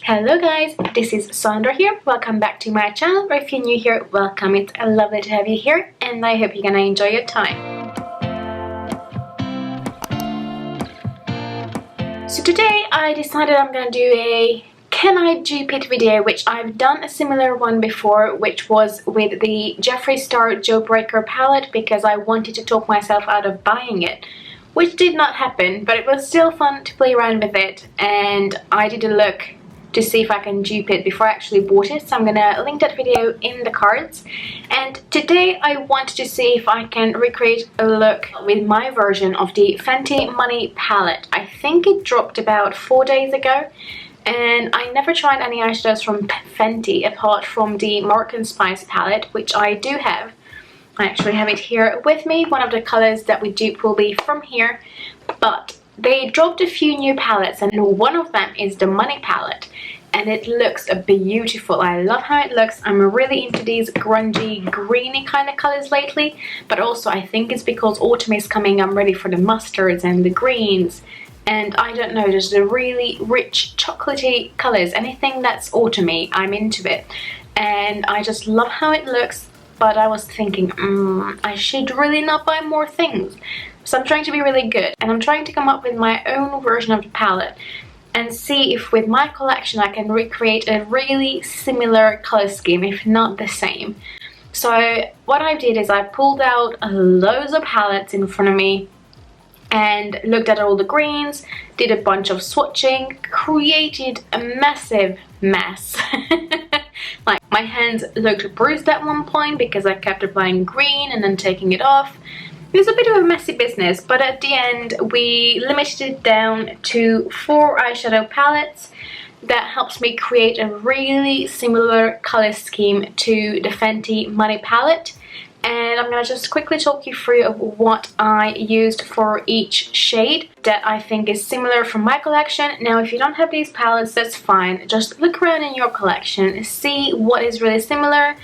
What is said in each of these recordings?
Hello guys, this is Sandra here. Welcome back to my channel, or if you're new here, welcome. It's lovely to have you here and I hope you're gonna enjoy your time. So today I decided I'm gonna do a Can I Dupe It video, which I've done a similar one before, which was with the Jeffree Star Jawbreaker palette because I wanted to talk myself out of buying it. Which did not happen, but it was still fun to play around with it, and I did a look to see if I can dupe it before I actually bought it, so I'm gonna link that video in the cards. And today I wanted to see if I can recreate a look with my version of the Fenty Money Palette. I think it dropped about 4 days ago, and I never tried any eyeshadows from Fenty apart from the Moroccan Spice palette, which I do have. I actually have it here with me. One of the colors that we dupe will be from here, but they dropped a few new palettes and one of them is the Money Palette, and it looks beautiful. I love how it looks. I'm really into these grungy, greeny kind of colors lately, but also I think it's because autumn is coming. I'm ready for the mustards and the greens, and I don't know, just the really rich chocolatey colors. Anything that's autumny, I'm into it, and I just love how it looks. But I was thinking, I should really not buy more things. So I'm trying to be really good, and I'm trying to come up with my own version of the palette and see if with my collection I can recreate a really similar color scheme, if not the same. So what I did is I pulled out loads of palettes in front of me and looked at all the greens, did a bunch of swatching, created a massive mess. Like, my hands looked bruised at one point because I kept applying green and then taking it off. It was a bit of a messy business, but at the end we limited it down to 4 eyeshadow palettes. That helps me create a really similar color scheme to the Fenty Money Palette. And I'm going to just quickly talk you through of what I used for each shade that I think is similar from my collection. Now, if you don't have these palettes, that's fine. Just look around in your collection, see what is really similar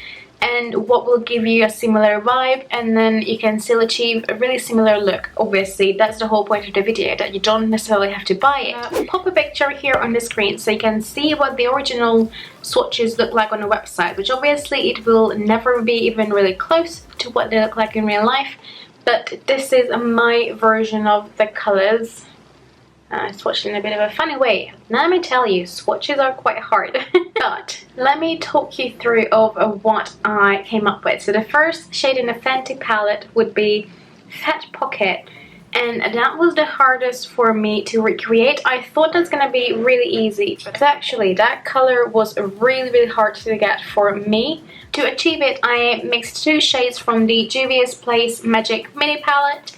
and what will give you a similar vibe, and then you can still achieve a really similar look. Obviously, that's the whole point of the video, that you don't necessarily have to buy it. I'll pop a picture here on the screen so you can see what the original swatches look like on the website, which obviously it will never be even really close to what they look like in real life, but this is my version of the colors. I swatched in a bit of a funny way. Now let me tell you, swatches are quite hard. But let me talk you through of what I came up with. So the first shade in the Fenty palette would be Fat Pocket, and that was the hardest for me to recreate. I thought that's gonna be really easy, but actually that color was really hard to get for me. To achieve it, I mixed 2 shades from the Juvia's Place Magic Mini Palette,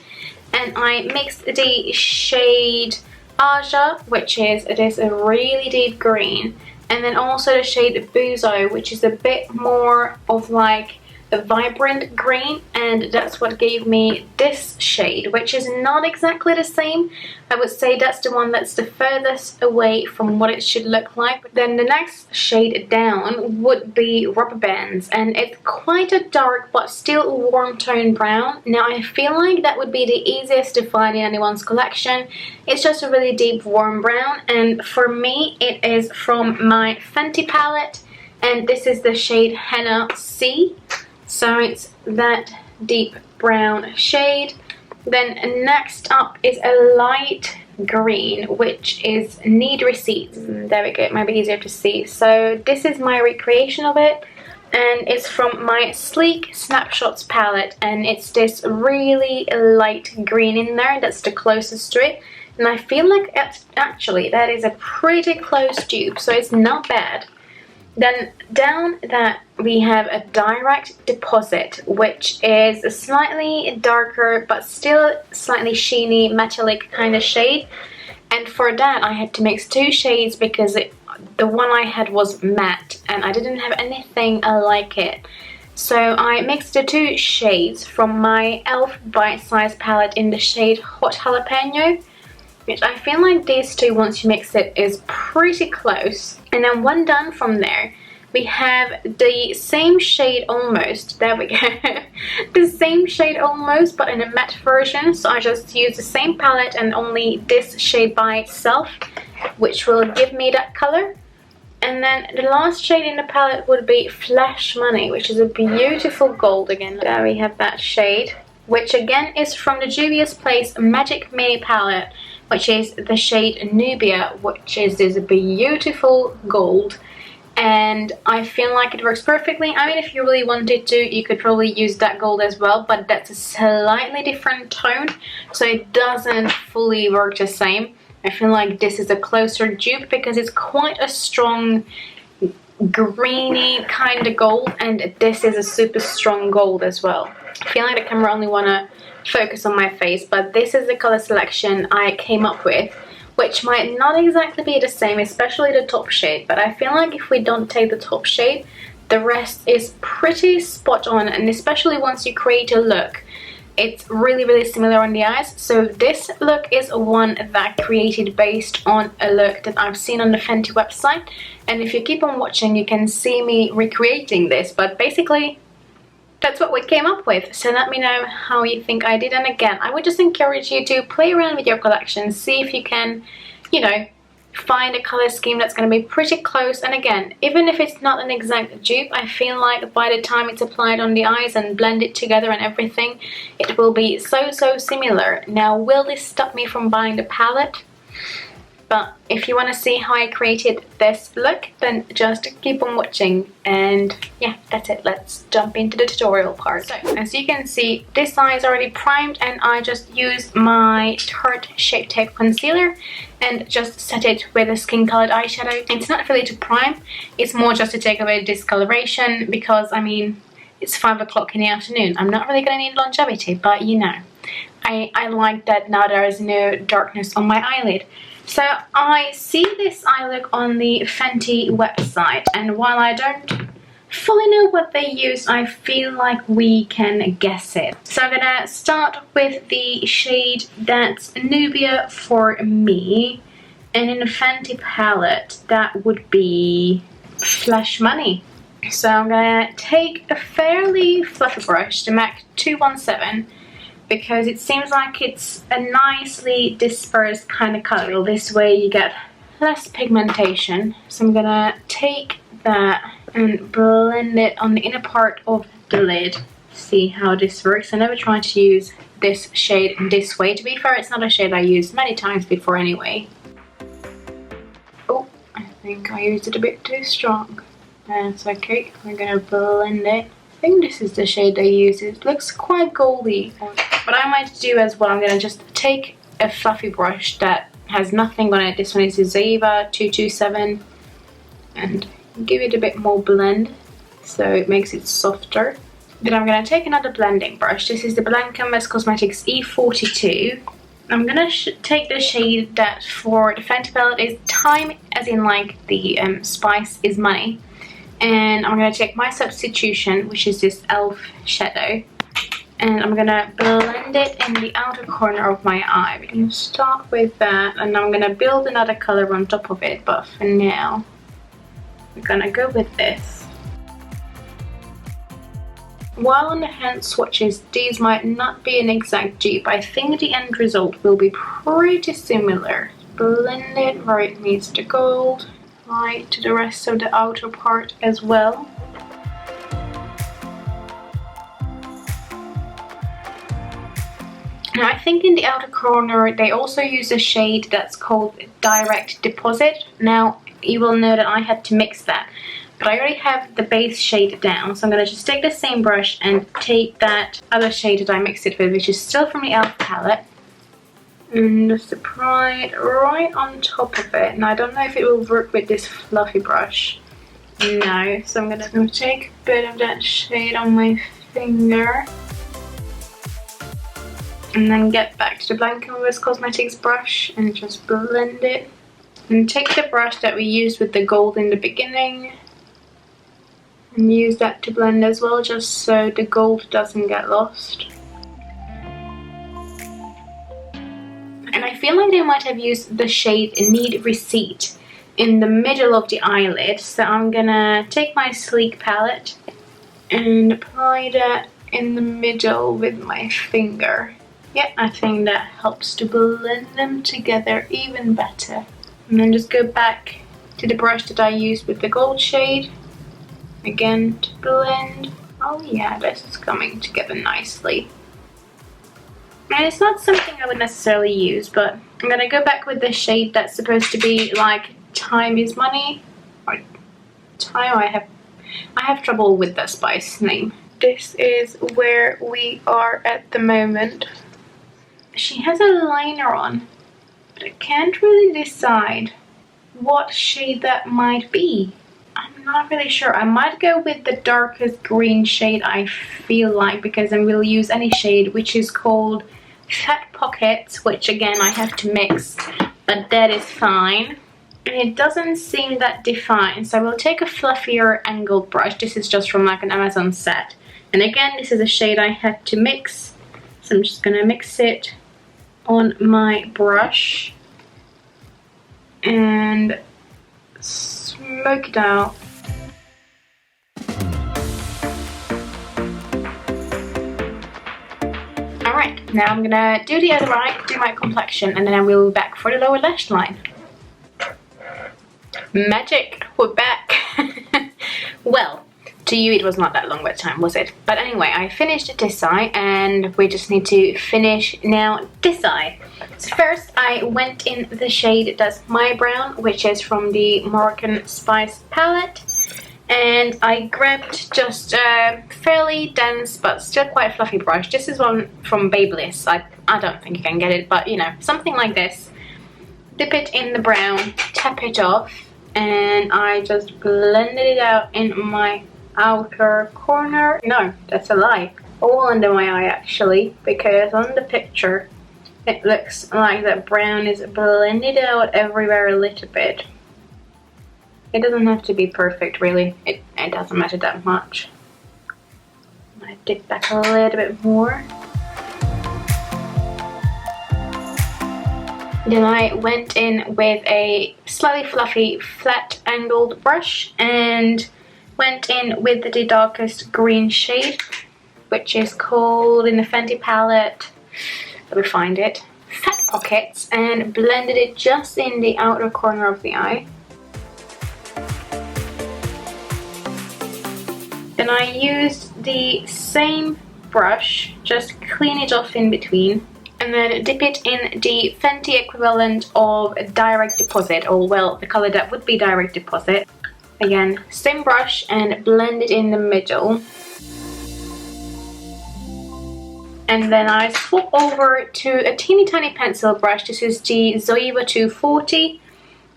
and I mixed the shade Aja, which is this really deep green, and then also the shade Buzo, which is a bit more of like a vibrant green, and that's what gave me this shade, which is not exactly the same. I would say that's the one that's the furthest away from what it should look like. But then the next shade down would be Rubber Bands, and it's quite a dark but still warm tone brown. Now I feel like that would be the easiest to find in anyone's collection. It's just a really deep warm brown, and for me it is from my Fenty palette, and this is the shade Henna C. So it's that deep brown shade. Then next up is a light green, which is Need Receipts. There we go, it might be easier to see. So this is my recreation of it, and it's from my Sleek Snapshots palette, and it's this really light green in there. That's the closest to it, and I feel like actually that is a pretty close dupe, so it's not bad. Then down that we have a Direct Deposit, which is a slightly darker but still slightly sheeny metallic kind of shade, and for that I had to mix 2 shades because the one I had was matte and I didn't have anything like it. So I mixed the 2 shades from my e.l.f. Bite Size palette in the shade Hot Jalapeno, which I feel like these 2, once you mix it, is pretty close. And then one done from there, we have the same shade almost, there we go, the same shade almost but in a matte version. So I just used the same palette and only this shade by itself, which will give me that color. And then the last shade in the palette would be Flash Money, which is a beautiful gold again. There we have that shade, which again is from the Juvia's Place Magic Mini Palette, which is the shade Nubia, which is this beautiful gold. And I feel like it works perfectly. I mean, if you really wanted to, you could probably use that gold as well, but that's a slightly different tone, so it doesn't fully work the same. I feel like this is a closer dupe because it's quite a strong greeny kind of gold, and this is a super strong gold as well. I feel like the camera only want to focus on my face, but this is the color selection I came up with, which might not exactly be the same, especially the top shade, but I feel like if we don't take the top shade, the rest is pretty spot on, and especially once you create a look, it's really, really similar on the eyes. So this look is one that I created based on a look that I've seen on the Fenty website, and if you keep on watching you can see me recreating this, but basically that's what we came up with. So let me know how you think I did, and again I would just encourage you to play around with your collection, see if you can, you know, find a color scheme that's going to be pretty close. And again, even if it's not an exact dupe, I feel like by the time it's applied on the eyes and blended together and everything, it will be so similar. Now, will this stop me from buying the palette? But if you want to see how I created this look, then just keep on watching. And yeah, that's it. Let's jump into the tutorial part. So as you can see, this eye is already primed, and I just used my Tarte Shape Tape concealer and just set it with a skin colored eyeshadow. It's not really to prime, it's more just to take away the discoloration, because I mean, it's 5 o'clock in the afternoon. I'm not really going to need longevity, but you know, I like that now there is no darkness on my eyelid. So I see this eye look on the Fenty website, and while I don't fully know what they use, I feel like we can guess it. So I'm gonna start with the shade that's Nubia for me, and in the Fenty palette that would be Flash Money. So I'm gonna take a fairly fluffy brush, the MAC 217, because it seems like it's a nicely dispersed kind of color. This way you get less pigmentation. So I'm gonna take that and blend it on the inner part of the lid. See how this works. I never tried to use this shade this way. To be fair, it's not a shade I used many times before anyway. Oh, I think I used it a bit too strong. That's okay. We're gonna blend it. I think this is the shade they use. It looks quite goldy. What I might do as well, I'm gonna just take a fluffy brush that has nothing on it. This one is the Zeva 227, and give it a bit more blend so it makes it softer. Then I'm gonna take another blending brush. This is the Blanca's Cosmetics E42. I'm gonna take the shade that for the Fenty palette is Time, as in like the spice is money. And I'm going to take my substitution, which is this e.l.f. shadow, and I'm going to blend it in the outer corner of my eye. We can start with that, and I'm going to build another color on top of it, but for now we're going to go with this. While on the hand swatches, these might not be an exact dupe, I think the end result will be pretty similar. Blend it where it meets the gold, right to the rest of the outer part as well. Now I think in the outer corner they also use a shade that's called Direct Deposit. Now you will know that I had to mix that, but I already have the base shade down, so I'm going to just take the same brush and take that other shade that I mixed it with, which is still from the e.l.f. palette, and just apply it right on top of it. And I don't know if it will work with this fluffy brush. No, so I'm gonna take a bit of that shade on my finger and then get back to the Blanca's Cosmetics brush and just blend it. And take the brush that we used with the gold in the beginning and use that to blend as well, just so the gold doesn't get lost. And I feel like they might have used the shade Need Receipt in the middle of the eyelid, so I'm gonna take my Sleek palette and apply that in the middle with my finger. Yeah, I think that helps to blend them together even better. And then just go back to the brush that I used with the gold shade. Again, to blend. Oh yeah, this is coming together nicely. And it's not something I would necessarily use, but I'm gonna go back with this shade that's supposed to be like Time is Money. Or Time, I have trouble with the spice name. This is where we are at the moment. She has a liner on, but I can't really decide what shade that might be. I'm not really sure. I might go with the darkest green shade I feel like, because I will use any shade, which is called Fat Pockets, which again I have to mix, but that is fine. And it doesn't seem that defined, so I will take a fluffier angled brush. This is just from like an Amazon set. And again, this is a shade I had to mix, so I'm just gonna mix it on my brush and smoke it out. Alright, now I'm gonna do the other eye, do my complexion, and then I will be back for the lower lash line. Magic, we're back. Well, to you it was not that long of a time, was it? But anyway, I finished this eye and we just need to finish now this eye. So first I went in the shade that's My Brown, which is from the Moroccan Spice palette. And I grabbed just a fairly dense but still quite fluffy brush. This is one from Babyliss. I don't think you can get it, but you know, something like this. Dip it in the brown, tap it off, and I just blended it out in my outer corner. No, that's a lie. All under my eye actually, because on the picture it looks like that brown is blended out everywhere a little bit. It doesn't have to be perfect really, it doesn't matter that much. I dip back a little bit more. Then I went in with a slightly fluffy flat angled brush and went in with the darkest green shade, which is called in the Fenty palette, let me find it, Fat Pockets, and blended it just in the outer corner of the eye. Then I used the same brush, just clean it off in between, and then dip it in the Fenty equivalent of Direct Deposit, or well, the color that would be Direct Deposit. Again, same brush and blend it in the middle. And then I swap over to a teeny tiny pencil brush. This is the Zoeva 240.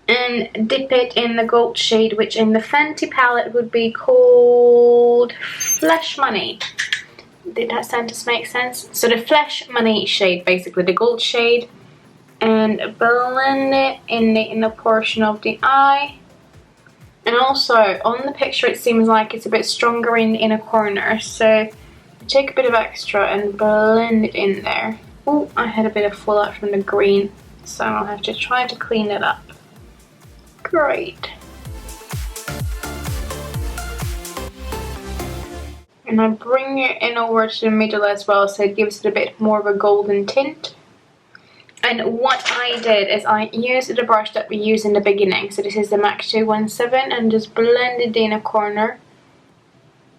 And dip it in the gold shade, which in the Fenty palette would be called Flesh Money. Did that sentence make sense? So the Flesh Money shade, basically the gold shade. And blend it in the inner portion of the eye. And also, on the picture it seems like it's a bit stronger in the inner corner, so take a bit of extra and blend it in there. Oh, I had a bit of fallout from the green, so I'll have to try to clean it up. Great. And I bring it in over to the middle as well, so it gives it a bit more of a golden tint. And what I did is I used the brush that we used in the beginning. So this is the MAC 217, and just blended the inner corner.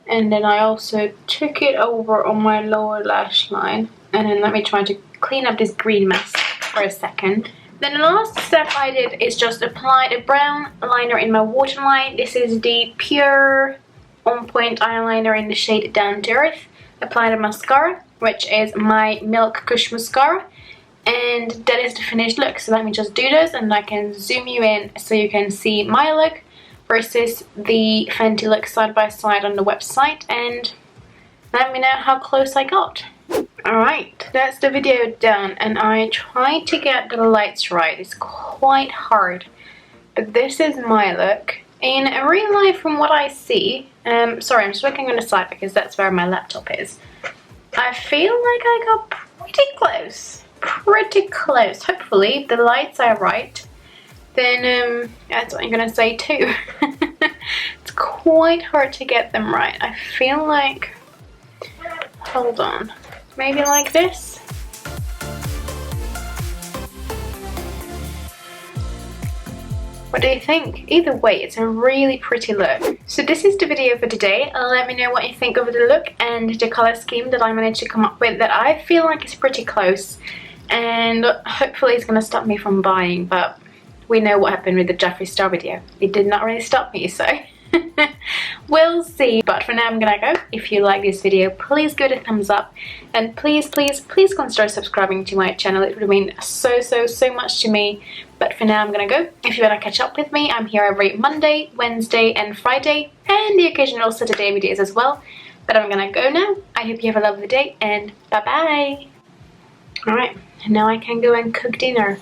And then I also took it over on my lower lash line. And then let me try to clean up this green mess for a second. Then the last step I did is just apply a brown liner in my waterline. This is the Pure On Point eyeliner in the shade Down to Earth. Apply the mascara, which is my Milk Kush mascara. And that is the finished look. So let me just do this and I can zoom you in so you can see my look versus the Fenty look side by side on the website, and let me know how close I got. Alright, that's the video done, and I tried to get the lights right. It's quite hard, but this is my look. In real life, from what I see, sorry, I'm just looking on the side because that's where my laptop is. I feel like I got pretty close. Hopefully, if the lights are right, then that's what I'm gonna say too. It's quite hard to get them right. I feel like, hold on, maybe like this. What do you think? Either way, it's a really pretty look. So this is the video for today. Let me know what you think of the look and the color scheme that I managed to come up with, that I feel like is pretty close. And hopefully it's going to stop me from buying, but we know what happened with the Jeffree Star video. It did not really stop me, so we'll see. But for now I'm gonna go. If you like this video, please give it a thumbs up, and please consider subscribing to my channel. It would mean so much to me. But for now I'm gonna go. If you wanna catch up with me, I'm here every Monday, Wednesday and Friday, and the occasional Saturday videos as well. But I'm gonna go now. I hope you have a lovely day, and bye bye. Alright, and now I can go and cook dinner.